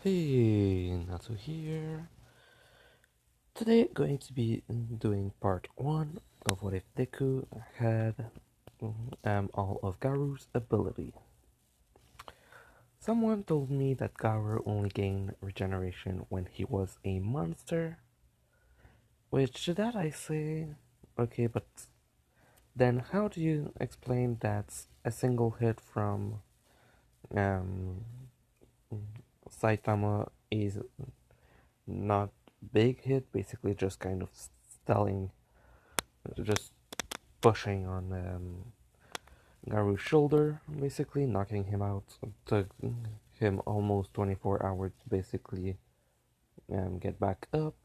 Hey, Natsu here. Today going to be doing part 1 of what if Deku had all of Garou's ability. Someone told me that Garou only gained regeneration when he was a monster, which to that I say, okay, but then how do you explain that a single hit from um, Saitama is not big hit, basically just kind of stalling, just pushing on Garou's shoulder, basically knocking him out. Took him almost 24 hours to basically get back up.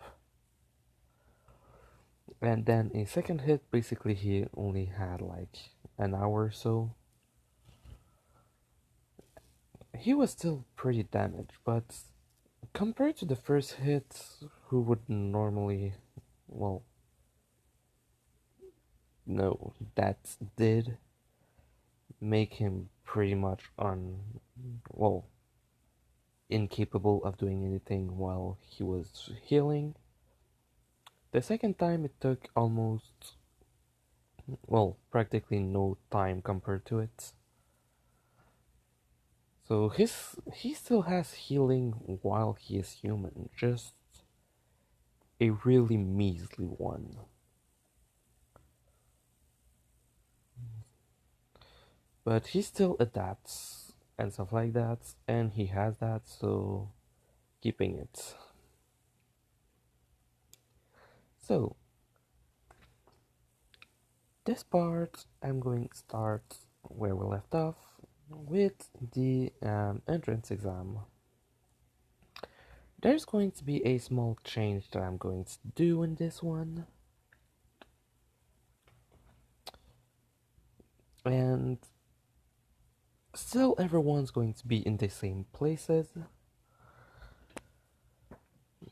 And then a second hit, basically he only had like an hour or so. He was still pretty damaged, but compared to the first hit, who would normally, well, no, that did make him pretty much well, incapable of doing anything while he was healing. The second time it took almost, well, practically no time compared to it. So he still has healing while he is human, just a really measly one. But he still adapts and stuff like that, and he has that, so keeping it. So, this part I'm going to start where we left off with the entrance exam. There's going to be a small change that I'm going to do in this one. And still everyone's going to be in the same places.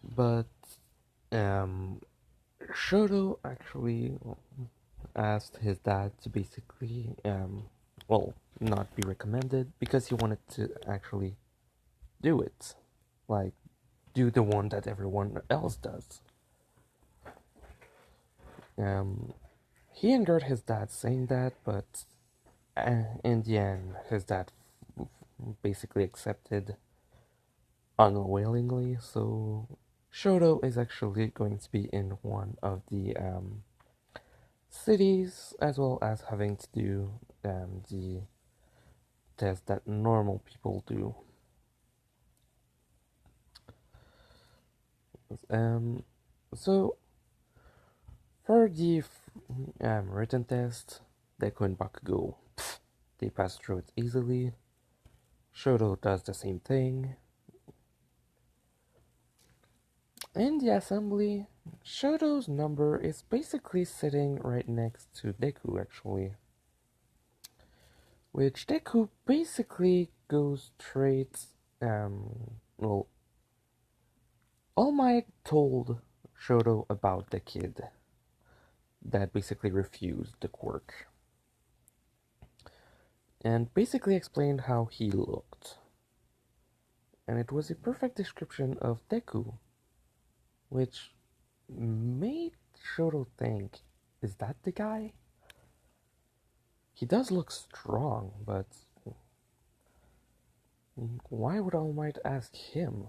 But Shoto actually asked his dad to basically well, not be recommended because he wanted to actually do it. Like do the one that everyone else does. He angered his dad saying that, but in the end, his dad basically accepted unwillingly. So Shoto is actually going to be in one of the cities, as well as having to do the test that normal people do. So for the written test, Deku and Bakugo, they pass through it easily. Shoto does the same thing. In the assembly, Shoto's number is basically sitting right next to Deku, actually. Which Deku basically goes straight, well, All Might told Shoto about the kid that basically refused the quirk. And basically explained how he looked. And it was a perfect description of Deku, which made Shoto think, is that the guy? He does look strong, but why would All Might ask him?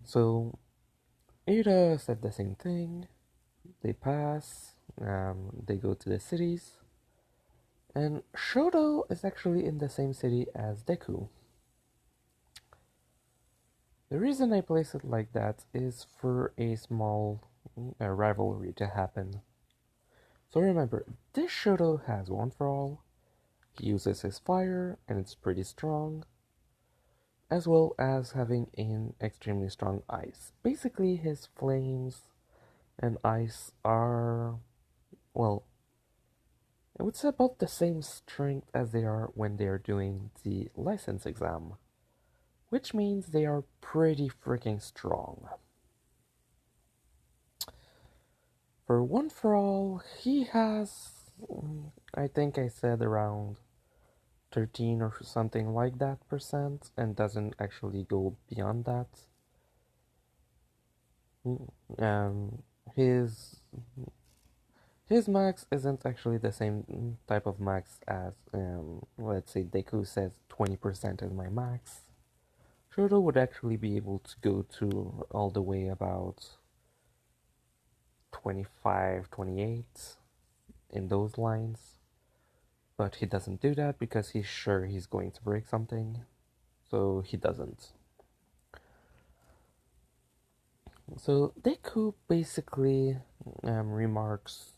So Ada said the same thing. They pass, they go to the cities, and Shoto is actually in the same city as Deku. The reason I place it like that is for a small rivalry to happen. So remember, this Shoto has One for All. He uses his fire, and it's pretty strong, as well as having an extremely strong ice. Basically, his flames and ice are, well, I would say about the same strength as they are when they are doing the license exam, which means they are pretty freaking strong. For One for All, he has, I think I said around 13 or something like that percent and doesn't actually go beyond that. Um, his his max isn't actually the same type of max as let's say Deku says 20% is my max. Shoto would actually be able to go to all the way about 25, 28 in those lines. But he doesn't do that because he's sure he's going to break something. So he doesn't. So Deku basically remarks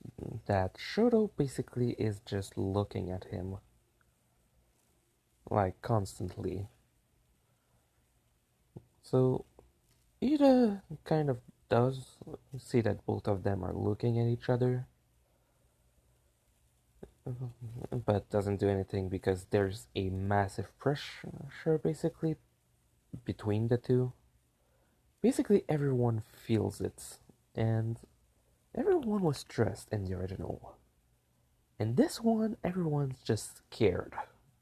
that Shoto basically is just looking at him. Like constantly. So Ida kind of does see that both of them are looking at each other, but doesn't do anything because there's a massive pressure basically between the two. Basically, everyone feels it, and everyone was stressed in the original. In this one, everyone's just scared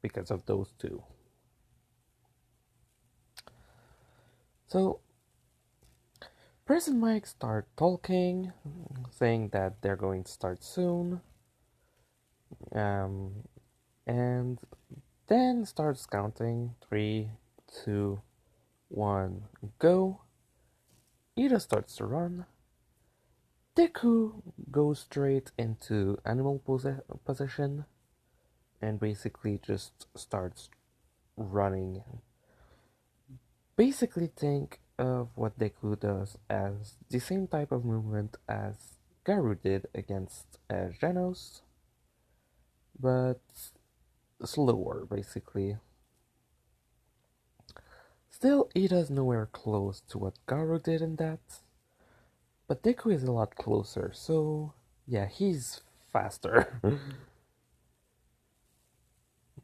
because of those two. So, Prison Mike start talking, saying that they're going to start soon, um, and then starts counting 3, 2, 1, go. Ida starts to run. Deku goes straight into animal position and basically just starts running. Basically, think of what Deku does as the same type of movement as Garou did against Genos, but slower, basically. Still, Ida's nowhere close to what Garou did in that, but Deku is a lot closer, so yeah, he's faster.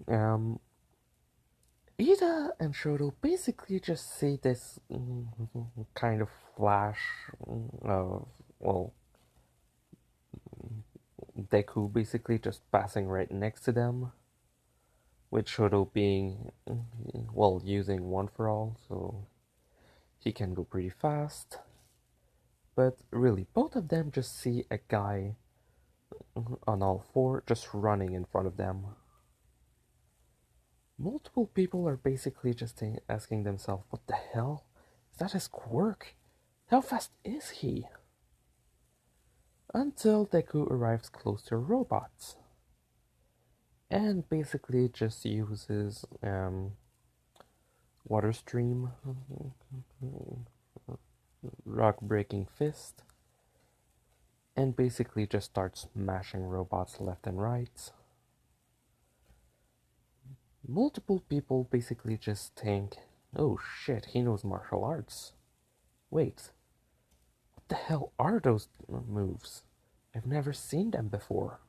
um, Ida and Shoto basically just see this kind of flash of, well, Deku basically just passing right next to them, with Shoto being, well, using one for all, so he can go pretty fast. But really, both of them just see a guy on all four just running in front of them. Multiple people are basically just asking themselves, what the hell? Is that his quirk? How fast is he? Until Deku arrives close to a robot. And basically just uses water stream, rock breaking fist, and basically just starts smashing robots left and right. Multiple people basically just think, oh shit, he knows martial arts. Wait, what the hell are those moves? I've never seen them before.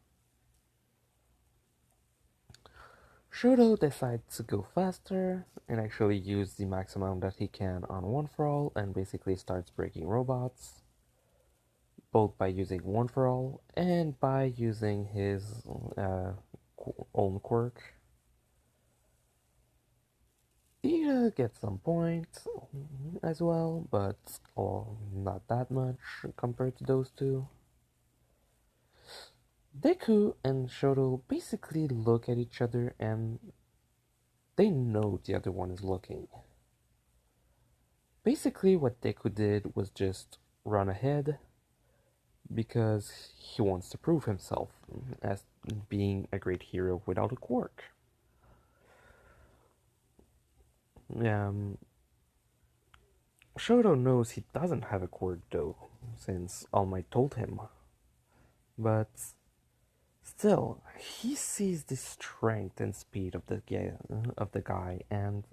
Shoto decides to go faster and actually use the maximum that he can on One for All and basically starts breaking robots, both by using One for All and by using his own quirk. Ida gets some points as well, but not that much compared to those two. Deku and Shoto basically look at each other and they know the other one is looking. Basically, what Deku did was just run ahead because he wants to prove himself as being a great hero without a quirk. Shoto knows he doesn't have a quirk though, since All Might told him. But still, he sees the strength and speed of the guy, and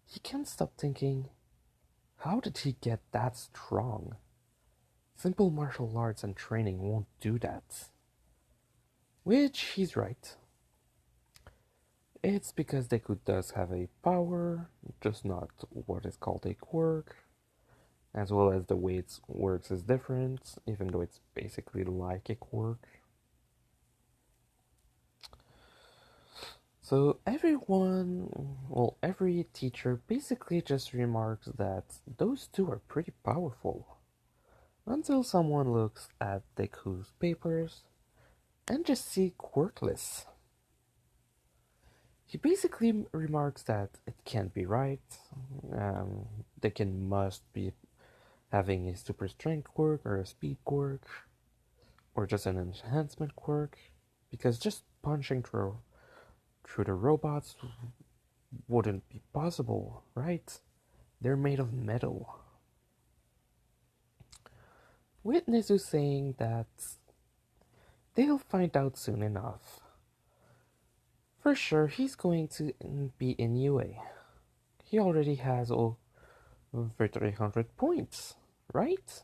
he can't stop thinking, how did he get that strong? Simple martial arts and training won't do that. Which he's right. It's because Deku does have a power, just not what is called a quirk, as well as the way it works is different, even though it's basically like a quirk. So everyone, well, every teacher basically just remarks that those two are pretty powerful. Until someone looks at Deku's papers and just see quirkless. He basically remarks that it can't be right. Deku must be having a super strength quirk or a speed quirk or just an enhancement quirk, because just punching through the robots wouldn't be possible, right? They're made of metal. Witness is saying that they'll find out soon enough. For sure, he's going to be in UA. He already has over 300 points, right?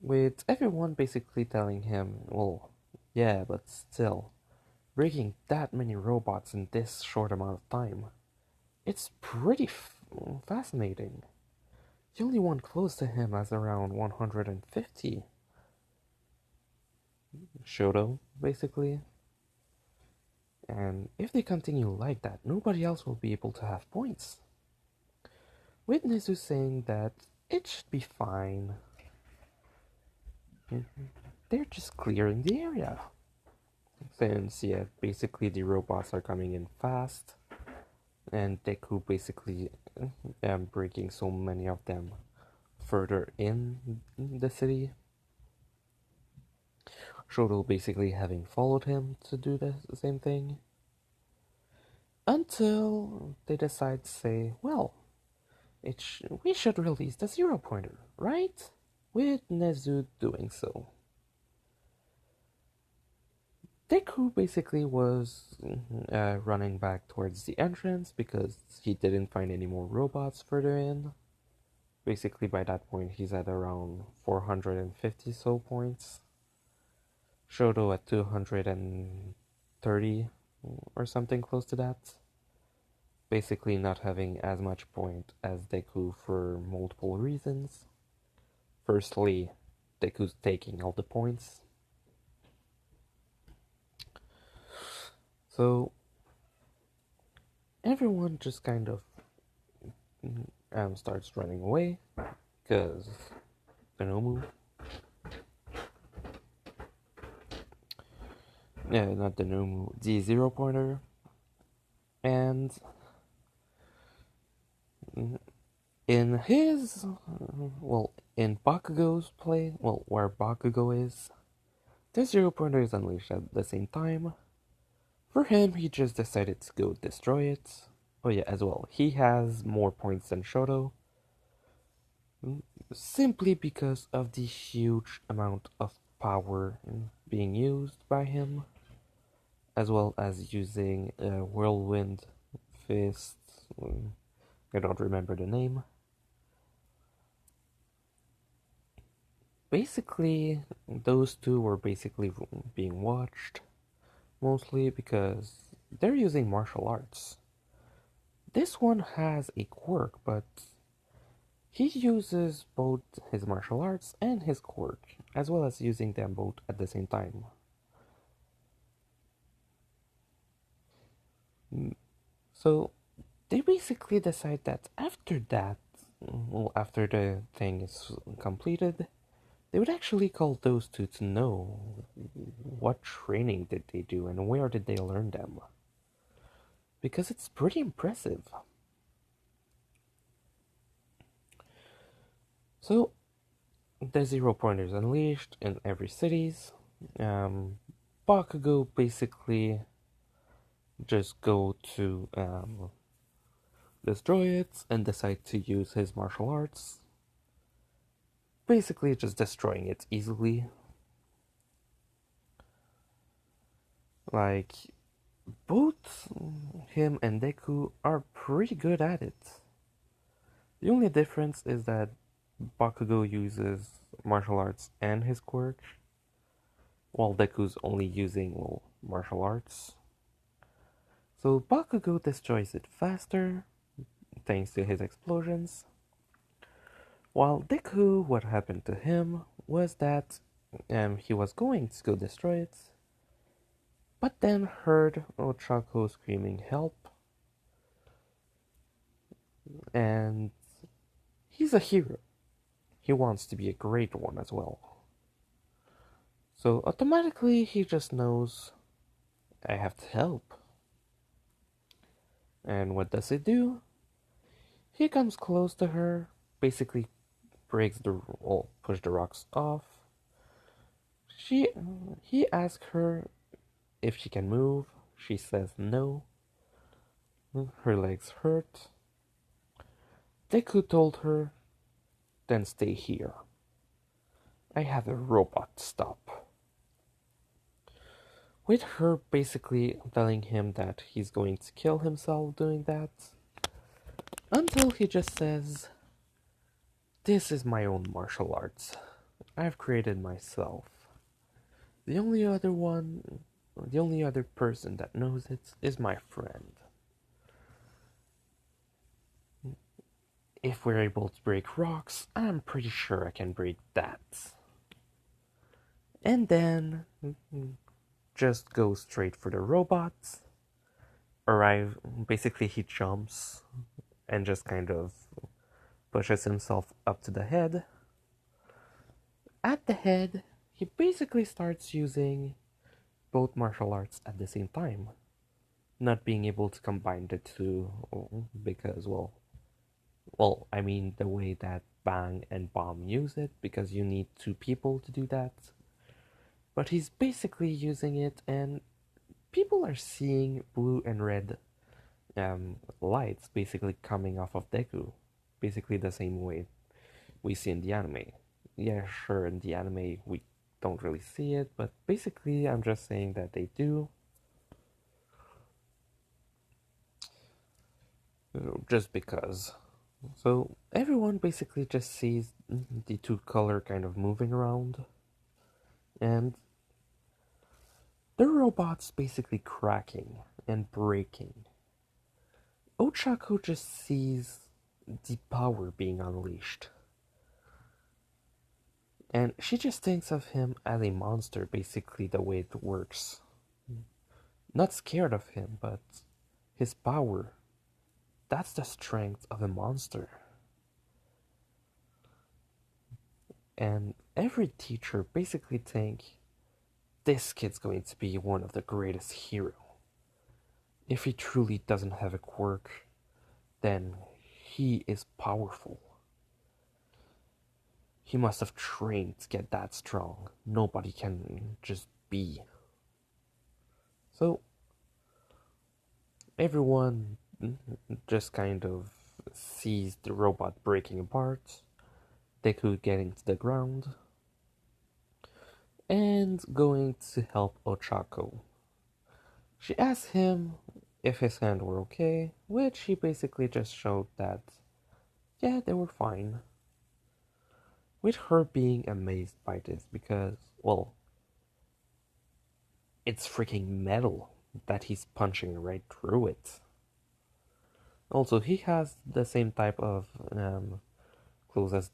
With everyone basically telling him, well, yeah, but still, breaking that many robots in this short amount of time, it's pretty fascinating. The only one close to him has around 150. Shoto, basically. And if they continue like that, nobody else will be able to have points. Witness is saying that it should be fine. They're just clearing the area. Since, yeah, basically the robots are coming in fast, and Deku basically breaking so many of them further in the city. Shoto basically having followed him to do the same thing. Until they decide to say, well, we should release the zero pointer, right? With Nezu doing so. Deku basically was running back towards the entrance because he didn't find any more robots further in. Basically, by that point, he's at around 450 so points. Shoto at 230 or something close to that. Basically, not having as much point as Deku for multiple reasons. Firstly, Deku's taking all the points. So, everyone just kind of starts running away because Denomu. Yeah, not Denomu, the zero pointer. And in his, in Bakugo's play, where Bakugo is, the zero pointer is unleashed at the same time. For him, he just decided to go destroy it. Oh yeah, as well, he has more points than Shoto, simply because of the huge amount of power being used by him, as well as using Whirlwind Fist. I don't remember the name. Basically, those two were basically being watched, mostly because they're using martial arts. This one has a quirk, but he uses both his martial arts and his quirk, as well as using them both at the same time. So they basically decide that after that, after the thing is completed, they would actually call those two to know what training did they do and where did they learn them. Because it's pretty impressive. So, the zero pointers unleashed in every cities. Bakugo basically just go to destroy it and decide to use his martial arts. Basically just destroying it easily. Like, both him and Deku are pretty good at it. The only difference is that Bakugo uses martial arts and his quirk, while Deku's only using, martial arts. So Bakugo destroys it faster, thanks to his explosions. While Deku, what happened to him was that he was going to go destroy it, but then heard Ochako screaming help, and he's a hero. He wants to be a great one as well. So automatically he just knows I have to help. And what does he do? He comes close to her, basically push the rocks off. He asks her if she can move. She says no. Her legs hurt. Deku told her, then stay here. I have a robot stop. With her basically telling him that he's going to kill himself doing that. Until he just says, this is my own martial arts. I've created myself. The only other person that knows it is my friend. If we're able to break rocks, I'm pretty sure I can break that. And then just go straight for the robots. Basically he jumps and just kind of pushes himself up to the head. At the head, he basically starts using both martial arts at the same time. Not being able to combine the two because, I mean the way that Bang and Bomb use it, because you need two people to do that. But he's basically using it, and people are seeing blue and red lights basically coming off of Deku. Basically the same way we see in the anime. Yeah, sure, in the anime we don't really see it, but basically I'm just saying that they do. Just because. So everyone basically just sees the two color kind of moving around, and the robots basically cracking and breaking. Ochako just sees the power being unleashed. And she just thinks of him as a monster, basically the way it works. Not scared of him, but his power. That's the strength of a monster. And every teacher basically think this kid's going to be one of the greatest heroes. If he truly doesn't have a quirk, then he is powerful. He must have trained to get that strong. Nobody can just be. So everyone just kind of sees the robot breaking apart, Deku getting to the ground, and going to help Ochako. She asks him if his hand were okay, which he basically just showed that, yeah, they were fine. With her being amazed by this because, it's freaking metal that he's punching right through it. Also, he has the same type of clothes as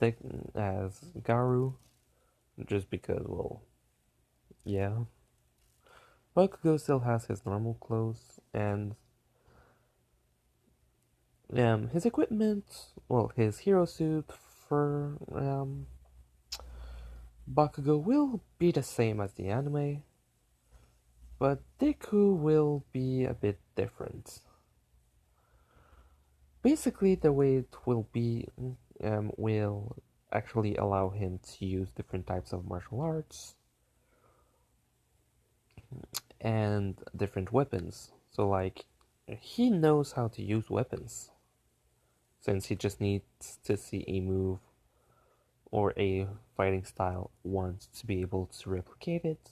Garou, just because, yeah. Bakugo still has his normal clothes, and his equipment, his hero suit for Bakugo will be the same as the anime, but Deku will be a bit different. Basically, the way it will be will actually allow him to use different types of martial arts and different weapons. So, like, he knows how to use weapons, since he just needs to see a move or a fighting style once to be able to replicate it.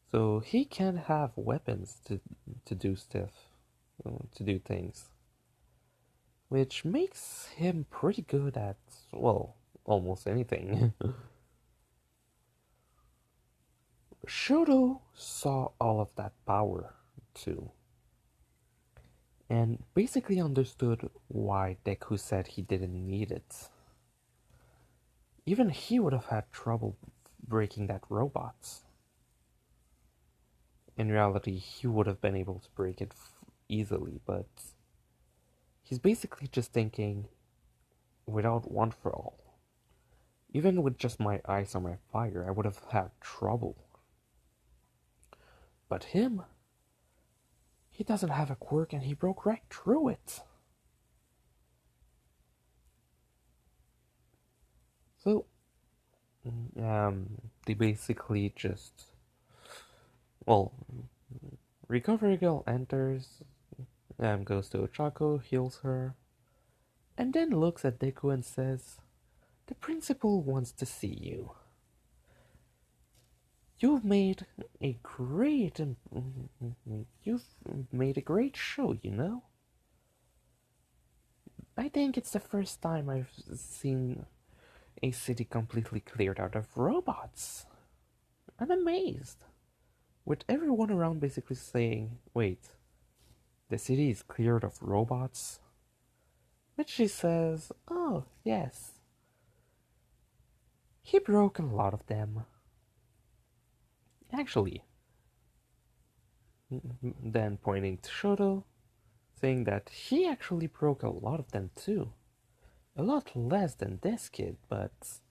So he can have weapons to do stuff, to do things, which makes him pretty good at, almost anything. Shoto saw all of that power too, and basically understood why Deku said he didn't need it. Even he would have had trouble breaking that robot. in reality, he would have been able to break it easily, but he's basically just thinking, without one for all. Even with just my ice or my fire, I would have had trouble. But him, he doesn't have a quirk and he broke right through it. So, they basically just, well, Recovery Girl enters, goes to Ochako, heals her, and then looks at Deku and says, "The principal wants to see you. You've made a great, you've made a great show, you know? I think it's the first time I've seen a city completely cleared out of robots. I'm amazed." With everyone around basically saying, "Wait, the city is cleared of robots?" Which she says, "Oh, yes. He broke a lot of them." Actually, then pointing to Shoto, saying that he actually broke a lot of them too. A lot less than this kid, but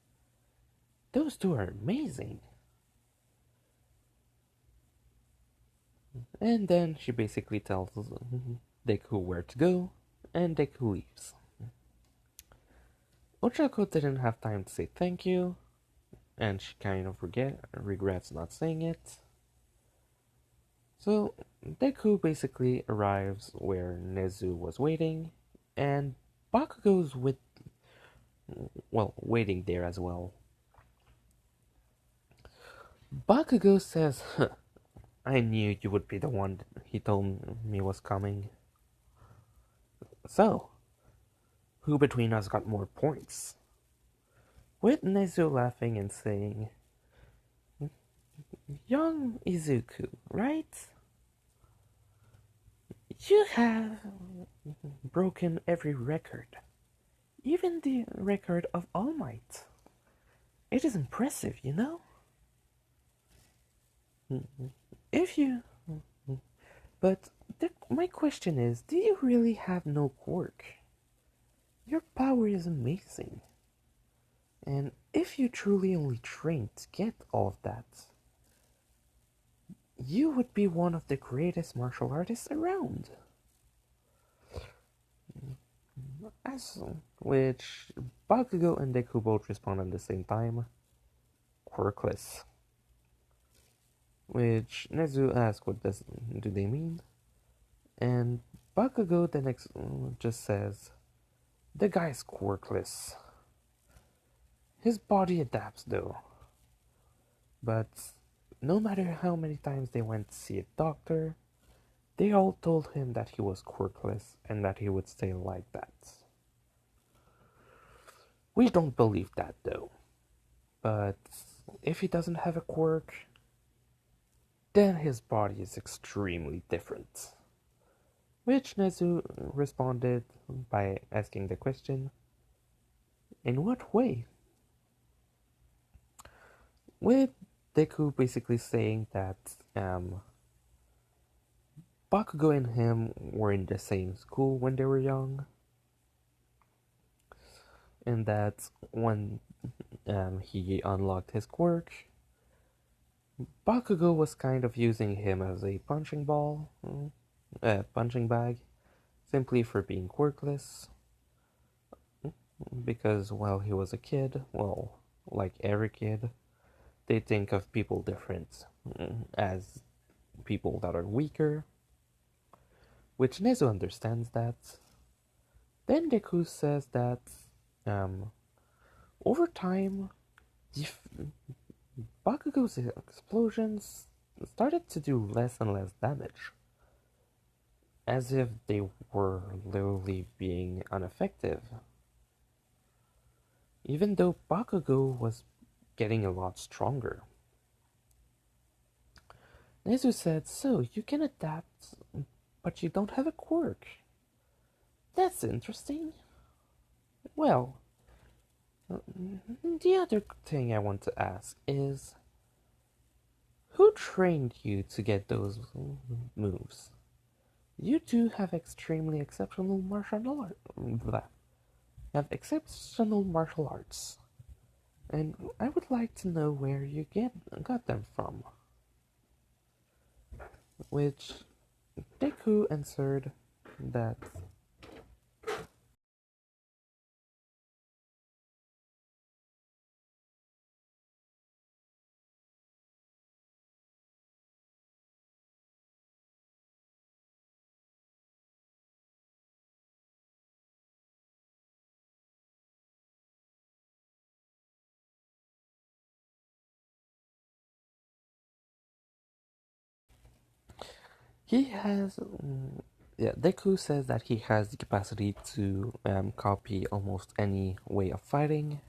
those two are amazing. And then she basically tells Deku where to go, and Deku leaves. Ochako didn't have time to say thank you, and she kind of regrets not saying it. So Deku basically arrives where Nezu was waiting, and Bakugo's waiting there as well. Bakugo says, "I knew you would be the one he told me was coming. So, who between us got more points?" With Nezu laughing and saying, "Young Izuku, right? You have broken every record, even the record of All Might. It is impressive, you know? If you... But my question is, do you really have no quirk? Your power is amazing. And if you truly only trained to get all of that, you would be one of the greatest martial artists around." As which Bakugo and Deku both respond at the same time, "Quirkless." Which Nezu asks what do they mean, and Bakugo then just says, "The guy's quirkless. His body adapts though. But no matter how many times they went to see a doctor, they all told him that he was quirkless and that he would stay like that. We don't believe that though. But if he doesn't have a quirk, then his body is extremely different." Which Nezu responded by asking the question, "In what way?" With Deku basically saying that Bakugo and him were in the same school when they were young, and that when he unlocked his quirk, Bakugo was kind of using him as a punching bag, simply for being quirkless, because while he was a kid, well, like every kid, they think of people different as people that are weaker, which Nezu understands that. Then Deku says that over time, Bakugo's explosions started to do less and less damage, as if they were literally being ineffective. Even though Bakugo was getting a lot stronger. Nezu said, "So, you can adapt, but you don't have a quirk. That's interesting. Well, the other thing I want to ask is, Who trained you to get those moves? You two have extremely exceptional martial arts, and I would like to know where you got them from. Which Deku answered that he has. Yeah, Deku says that he has the capacity to copy almost any way of fighting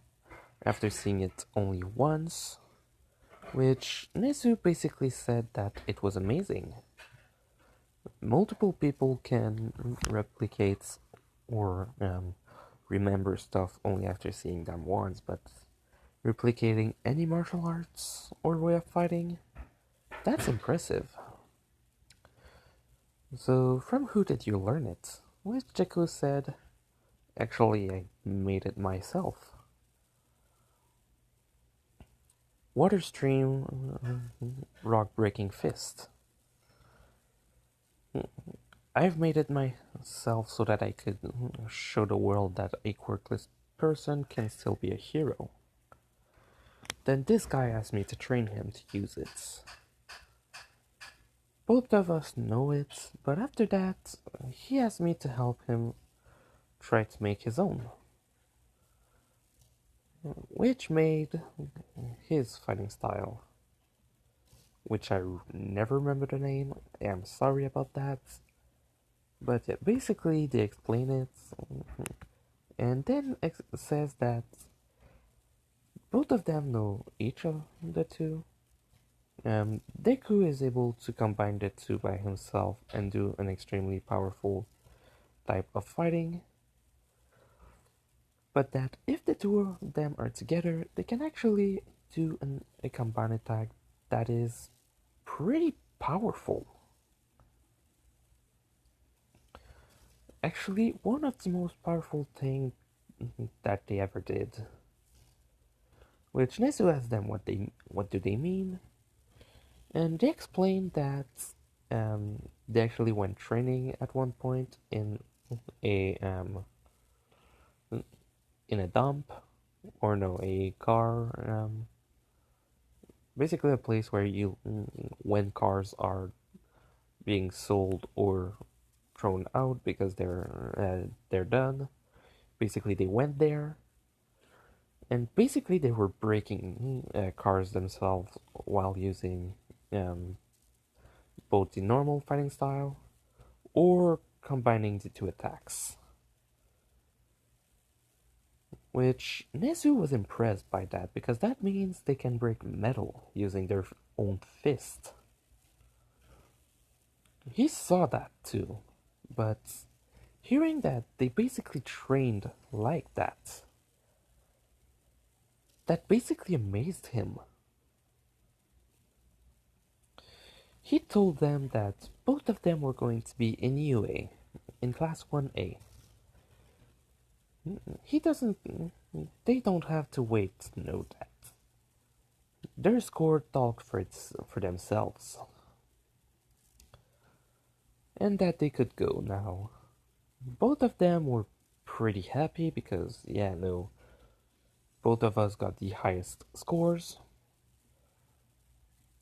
after seeing it only once, which Nezu basically said that it was amazing. Multiple people can replicate or remember stuff only after seeing them once, but replicating any martial arts or way of fighting, that's impressive. So, from who did you learn it? Which Deku said, actually, I made it myself. Water Stream, Rock Breaking Fist. I've made it myself so that I could show the world that a quirkless person can still be a hero. Then this guy asked me to train him to use it. Both of us know it, but after that, he asked me to help him try to make his own, which made his fighting style, which I never remember the name. I'm sorry about that. But yeah, basically they explain it, and then says that both of them know each of the two. Deku is able to combine the two by himself and do an extremely powerful type of fighting, but that if the two of them are together, they can actually do a combined attack that is pretty powerful. Actually, one of the most powerful things that they ever did. Which Nezu asked them what do they mean, and they explained that they actually went training at one point a in a dump, or no, a car, basically a place where you when cars are being sold or thrown out because they're done. Basically, they went there, and basically they were breaking cars themselves while using both the normal fighting style or combining the two attacks. Which Nezu was impressed by that because that means they can break metal using their own fist. He saw that too, but hearing that they basically trained like that basically amazed him. He told them that both of them were going to be in UA, in Class 1A. They don't have to wait to know that. Their score talked for themselves. And that they could go now. Both of them were pretty happy because, yeah, no, both of us got the highest scores.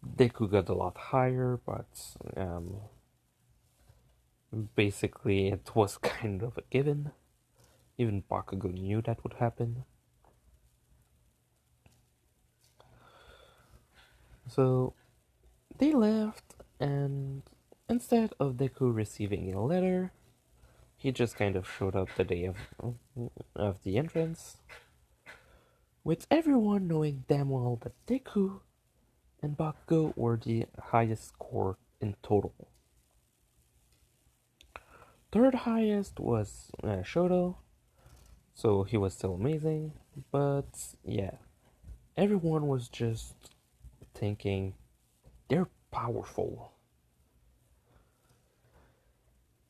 Deku got a lot higher, but basically it was kind of a given. Even Bakugo knew that would happen. So they left, and instead of Deku receiving a letter, he just kind of showed up the day of the entrance, with everyone knowing damn well that Deku and Bakugo were the highest score in total. Third highest was Shoto, so he was still amazing, but yeah, everyone was just thinking they're powerful.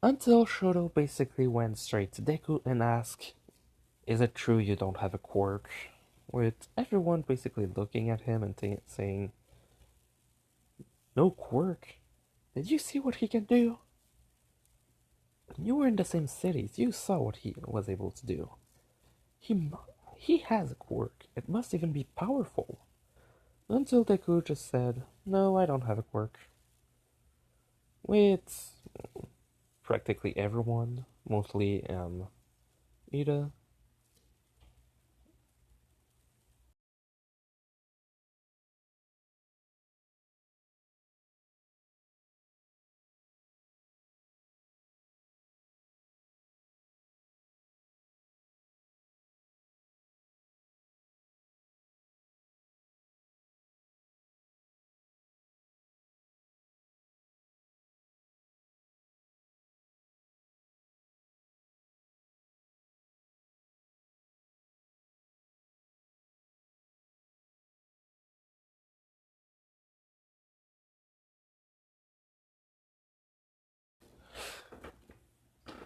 Until Shoto basically went straight to Deku and asked, "Is it true you don't have a quirk?" With everyone basically looking at him and saying, "No quirk? Did you see what he can do? You were in the same cities, you saw what he was able to do. He, he has a quirk, it must even be powerful." Until Deku just said, "No, I don't have a quirk." With practically everyone, mostly Ida.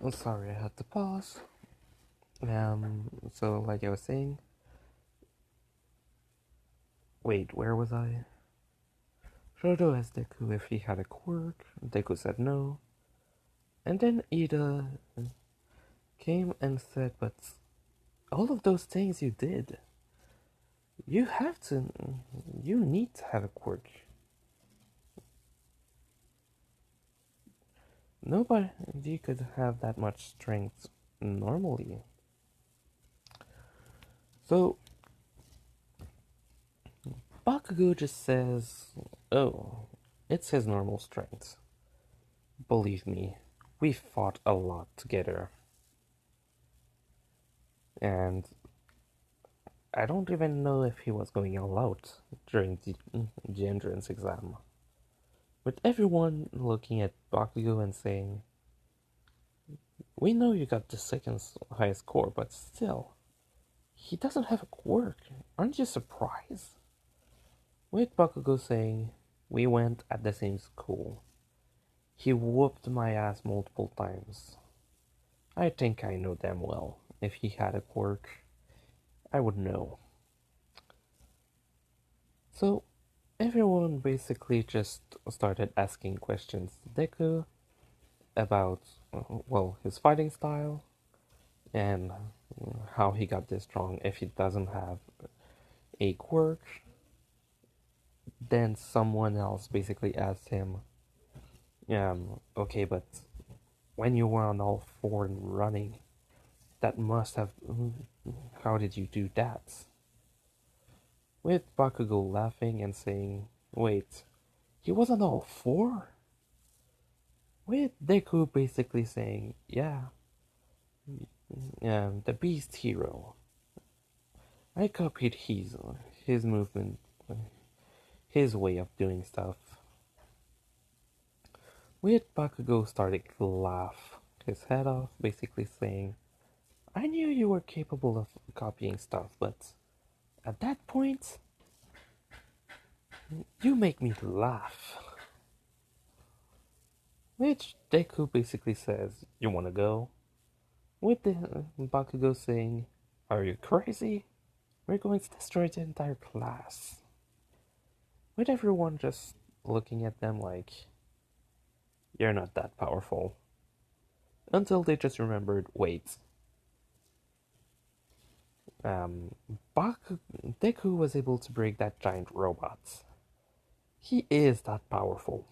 I'm sorry, I had to pause. So like I was saying, wait, where was I? Shoto asked Deku if he had a quirk. Deku said no. And then Ida came and said, "But all of those things you did, you have to, you need to have a quirk. Nobody could have that much strength normally." So Bakugo just says, "Oh, it's his normal strength. Believe me, we fought a lot together. And I don't even know if he was going all out during the entrance exam." With everyone looking at Bakugo and saying, "We know you got the second highest score, but still, he doesn't have a quirk. Aren't you surprised?" With Bakugo saying, "We went at the same school. He whooped my ass multiple times. I think I know damn well. If he had a quirk, I would know." So everyone basically just started asking questions to Deku about, well, his fighting style and how he got this strong if he doesn't have a quirk. Then someone else basically asked him, "Okay, but when you were on all four and running, that must have. How did you do that?" With Bakugo laughing and saying, "Wait, he was on all four?" With Deku basically saying, "Yeah, the Beast Hero. I copied his movement, his way of doing stuff." With Bakugo starting to laugh his head off, basically saying, "I knew you were capable of copying stuff, but at that point, you make me laugh." Which Deku basically says, "You wanna go?" With the Bakugo saying, "Are you crazy? We're going to destroy the entire class." With everyone just looking at them like, "You're not that powerful." Until they just remembered, wait, um, Deku was able to break that giant robot. He is that powerful.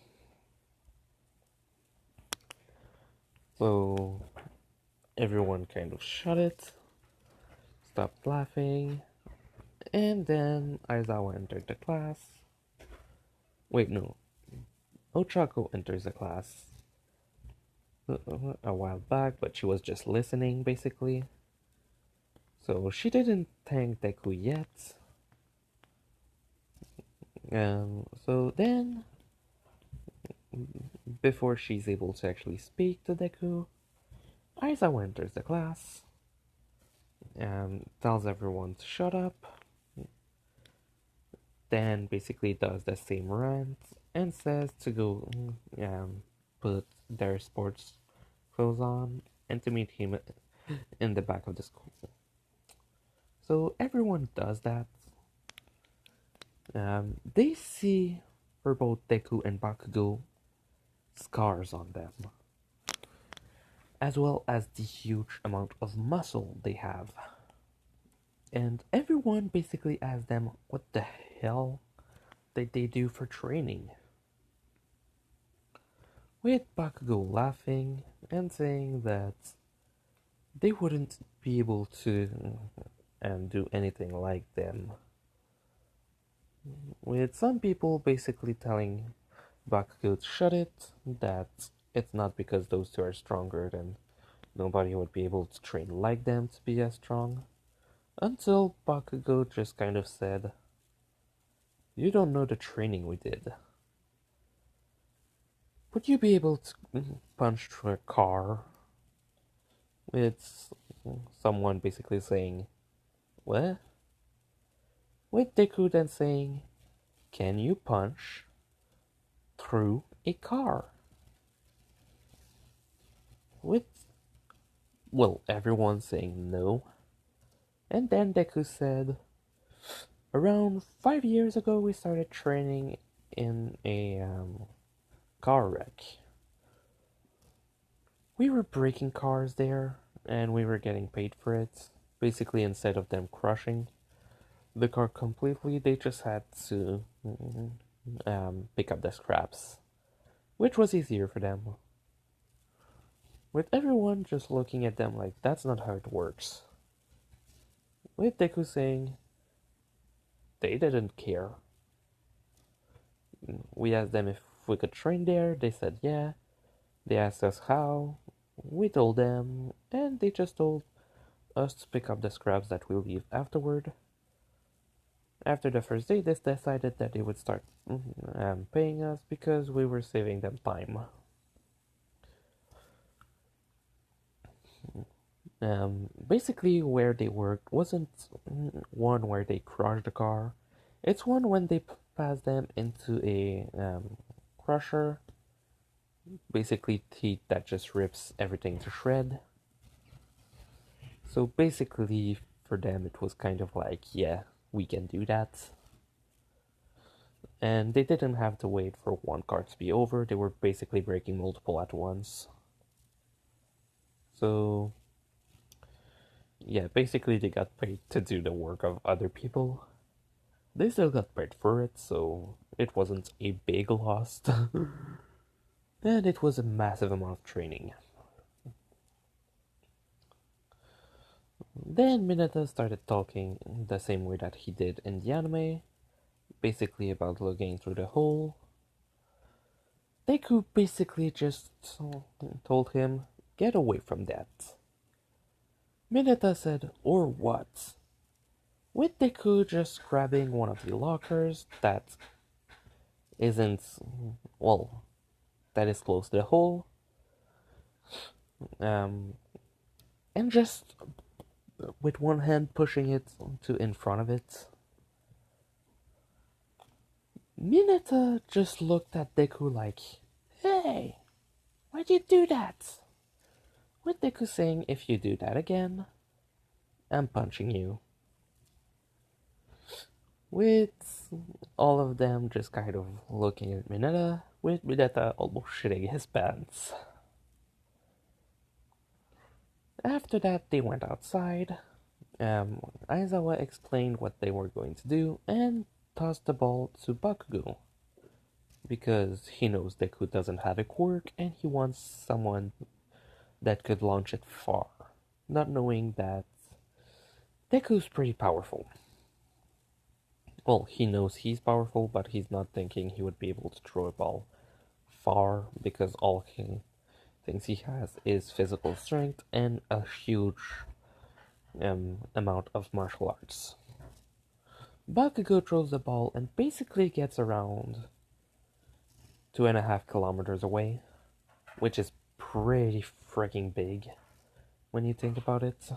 So everyone kind of shut it, stopped laughing, and then Aizawa entered the class. Wait, no. Ochako enters the class a while back, but she was just listening, basically. So she didn't thank Deku yet. So then, before she's able to actually speak to Deku, Aizawa enters the class and tells everyone to shut up. Then basically does the same rant and says to go put their sports clothes on and to meet him in the back of the school. So everyone does that. They see for both Deku and Bakugo scars on them, as well as the huge amount of muscle they have. And everyone basically asks them what the hell did they do for training. With Bakugo laughing and saying that they wouldn't be able to do anything like them. With some people basically telling Bakugo to shut it, that it's not because those two are stronger, then nobody would be able to train like them to be as strong. Until Bakugo just kind of said, "You don't know the training we did. Would you be able to punch through a car?" With someone basically saying, "What?" With Deku then saying, "Can you punch through a car?" With, well, everyone saying no. And then Deku said, "Around 5 years ago, we started training in a car wreck. We were breaking cars there, and we were getting paid for it. Basically, instead of them crushing the car completely, they just had to pick up the scraps, which was easier for them." With everyone just looking at them like that's not how it works. With Deku saying they didn't care. We asked them if we could train there, they said yeah. They asked us how, we told them, and they just told us to pick up the scraps that we'll leave afterward. After the first day, they decided that they would start paying us because we were saving them time. Basically, where they worked wasn't one where they crushed the car. It's one when they pass them into a crusher. Basically, teeth that just rips everything to shred. So basically, for them, it was kind of like, yeah, we can do that. And they didn't have to wait for one car to be over. They were basically breaking multiple at once. So yeah, basically they got paid to do the work of other people. They still got paid for it, so it wasn't a big loss. And it was a massive amount of training. Then Mineta started talking the same way that he did in the anime, basically about looking through the hole. Deku basically just told him, "Get away from that." Mineta said, "Or what?" With Deku just grabbing one of the lockers that isn't, well, that is close to the hole, and just with one hand pushing it to in front of it. Mineta just looked at Deku like, "Hey, why'd you do that?" With Deku saying, "If you do that again, I'm punching you." With all of them just kind of looking at Mineta, with Mineta almost shitting his pants. After that, they went outside. Aizawa explained what they were going to do and tossed the ball to Bakugo because he knows Deku doesn't have a quirk and he wants someone that could launch it far, not knowing that Deku's pretty powerful. Well, he knows he's powerful, but he's not thinking he would be able to throw a ball far because all he thinks he has is physical strength and a huge amount of martial arts. Bakugo throws the ball and basically gets around 2.5 kilometers away, which is pretty freaking big when you think about it.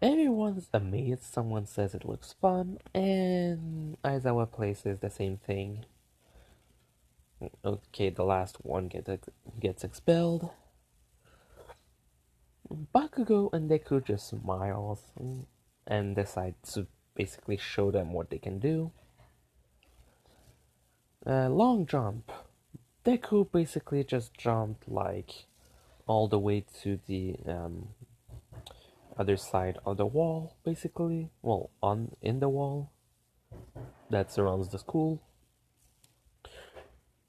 Everyone's amazed, someone says it looks fun, and Aizawa places the same thing. Okay, the last one gets expelled. Bakugo and Deku just smiles and decide to basically show them what they can do. Long jump. Deku basically just jumped like all the way to the other side of the wall, basically. Well, in the wall that surrounds the school,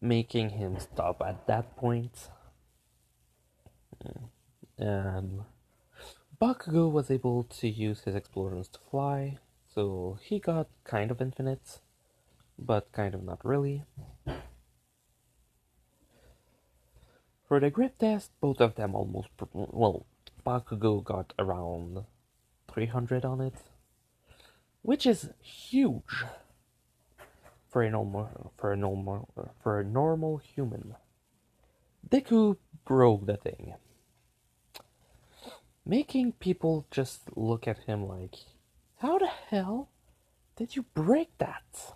making him stop at that point. Bakugo was able to use his explosions to fly, so he got kind of infinite, but kind of not really. For the grip test, both of them almost, well, Bakugo got around 300 on it, which is huge for a normal human. Deku broke the thing, making people just look at him like, how the hell did you break that?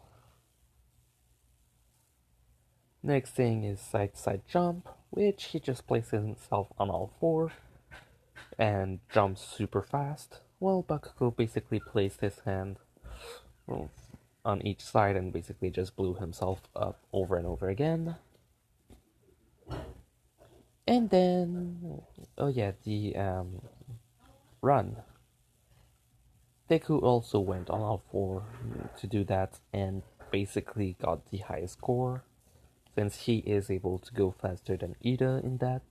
Next thing is side-to-side jump, which he just places himself on all four and jumps super fast, while Bakugo basically placed his hand on each side and basically just blew himself up over and over again. And then, oh yeah, the run. Deku also went on all four to do that and basically got the highest score, since he is able to go faster than Ida in that,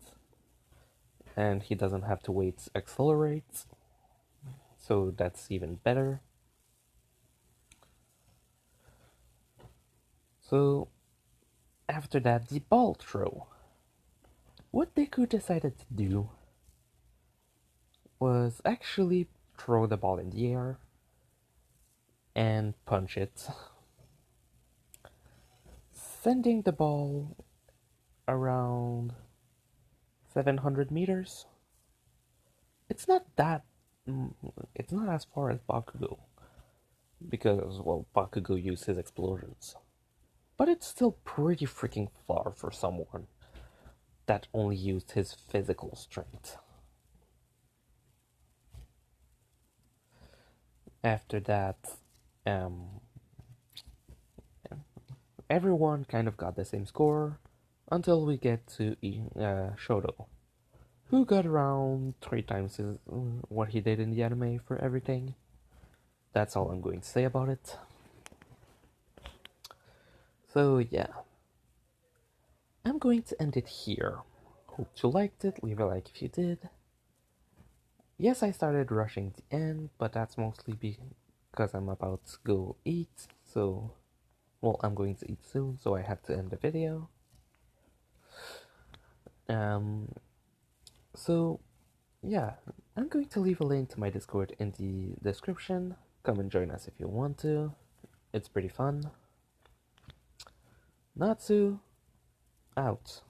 and he doesn't have to wait to accelerate, so that's even better. So, after that, the ball throw. What Deku decided to do was actually throw the ball in the air and punch it, sending the ball around 700 meters. It's not as far as Bakugo, because, well, Bakugo used his explosions. But it's still pretty freaking far for someone that only used his physical strength. After that, everyone kind of got the same score until we get to Shoto, who got around 3 times what he did in the anime for everything. That's all I'm going to say about it. So yeah, I'm going to end it here. Hope you liked it, leave a like if you did. Yes, I started rushing the end, but that's mostly because I'm about to go eat, so... Well, I'm going to eat soon, so I have to end the video. So, yeah, I'm going to leave a link to my Discord in the description. Come and join us if you want to. It's pretty fun. Natsu, out.